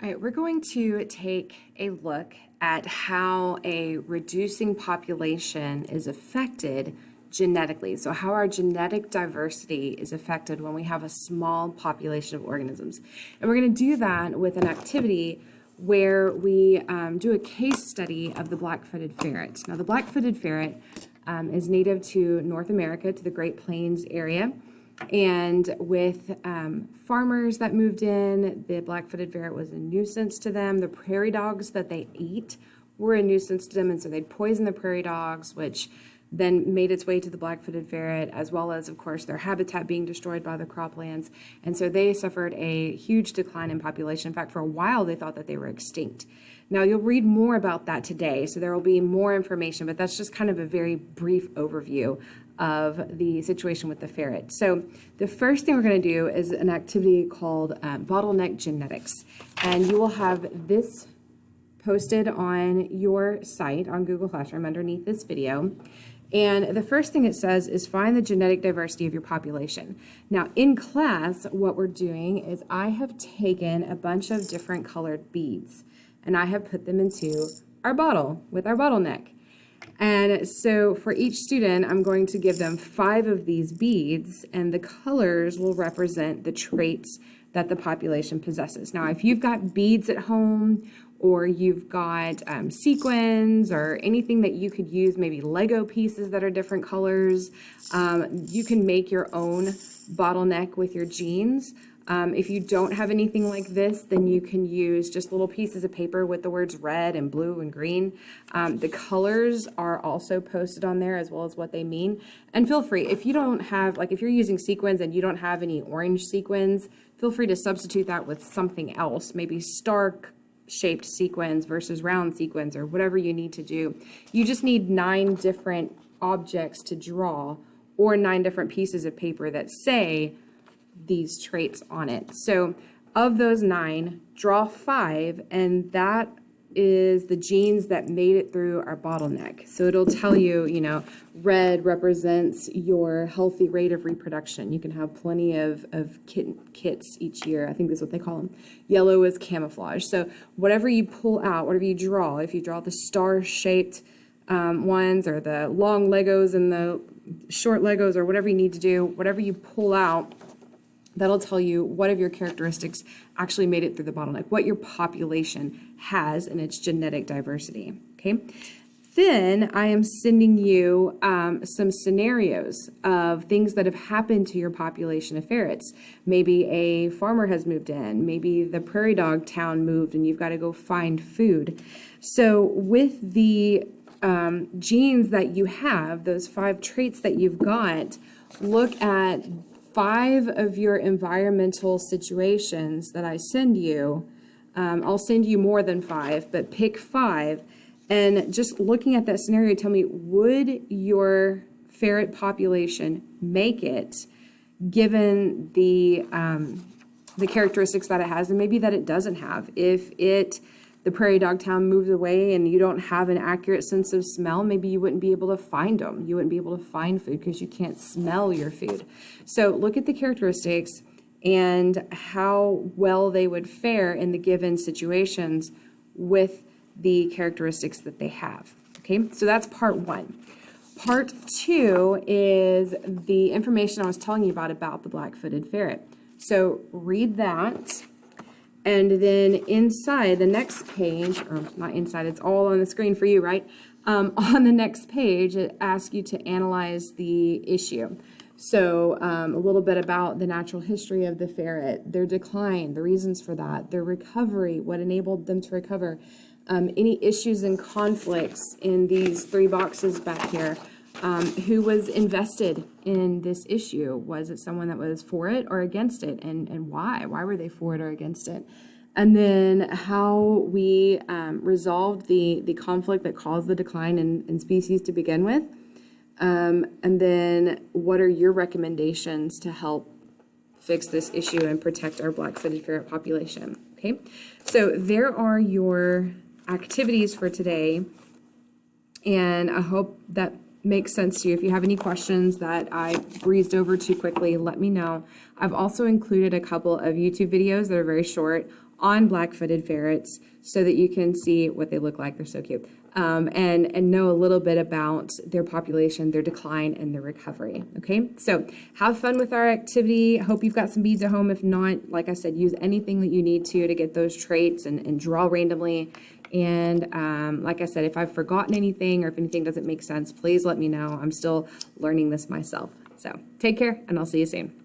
All right, we're going to take a look at how a reducing population is affected genetically. So how our genetic diversity is affected when we have a small population of organisms. And we're going to do that with an activity where we do a case study of the black-footed ferret. Now, the black-footed ferret is native to North America, to the Great Plains area. And with farmers that moved in, the black-footed ferret was a nuisance to them. The prairie dogs that they ate were a nuisance to them, and so they'd poison the prairie dogs, which then made its way to the black-footed ferret, as well as, of course, their habitat being destroyed by the croplands. And so they suffered a huge decline in population. In fact, for a while, they thought that they were extinct. Now, you'll read more about that today, so there will be more information, but that's just kind of a very brief overview of the situation with the ferret. So the first thing we're going to do is an activity called bottleneck genetics. And you will have this posted on your site on Google Classroom underneath this video. And the first thing it says is find the genetic diversity of your population. Now in class, what we're doing is I have taken a bunch of different colored beads and I have put them into our bottle with our bottleneck. And so for each student, I'm going to give them 5 of these beads, and the colors will represent the traits that the population possesses. Now, if you've got beads at home, or you've got sequins, or anything that you could use, maybe Lego pieces that are different colors, you can make your own bottleneck with your genes. If you don't have anything like this, then you can use just little pieces of paper with the words red and blue and green. The colors are also posted on there as well as what they mean. And feel free, if you don't have, like if you're using sequins and you don't have any orange sequins, feel free to substitute that with something else, maybe star-shaped sequins versus round sequins or whatever you need to do. You just need 9 different objects to draw or 9 different pieces of paper that say these traits on it. So of those 9, draw 5, and that is the genes that made it through our bottleneck. So it'll tell you, you know, red represents your healthy rate of reproduction. You can have plenty of kits each year. I think that's what they call them. Yellow is camouflage. So whatever you pull out, whatever you draw, if you draw the star-shaped ones or the long Legos and the short Legos or whatever you need to do, whatever you pull out, that'll tell you what of your characteristics actually made it through the bottleneck, what your population has in its genetic diversity, okay? Then I am sending you some scenarios of things that have happened to your population of ferrets. Maybe a farmer has moved in, maybe the prairie dog town moved and you've got to go find food. So with the genes that you have, those 5 traits that you've got, look at 5 of your environmental situations that I send you. I'll send you more than 5, but pick 5. And just looking at that scenario, tell me, would your ferret population make it given the characteristics that it has and maybe that it doesn't have? If the prairie dog town moves away and you don't have an accurate sense of smell, maybe you wouldn't be able to find them. You wouldn't be able to find food because you can't smell your food. So look at the characteristics and how well they would fare in the given situations with the characteristics that they have. Okay, so that's part 1. Part 2 is the information I was telling you about the black-footed ferret. So read that. And then inside the next page, or not inside, it's all on the screen for you, right? On the next page, it asks you to analyze the issue. So a little bit about the natural history of the ferret, their decline, the reasons for that, their recovery, what enabled them to recover, any issues and conflicts in these 3 boxes back here. Who was invested in this issue? Was it someone that was for it or against it? And why? Why were they for it or against it? And then how we resolved the conflict that caused the decline in species to begin with. And then what are your recommendations to help fix this issue and protect our black-footed ferret population? Okay, so there are your activities for today. And I hope that makes sense to you. If you have any questions that I breezed over too quickly, let me know. I've also included a couple of YouTube videos that are very short on black-footed ferrets so that you can see what they look like. They're so cute. And know a little bit about their population, their decline, and their recovery. Okay, so have fun with our activity. Hope you've got some beads at home. If not, like I said, use anything that you need to get those traits and draw randomly. And like I said, if I've forgotten anything or if anything doesn't make sense, please let me know. I'm still learning this myself. So take care, and I'll see you soon.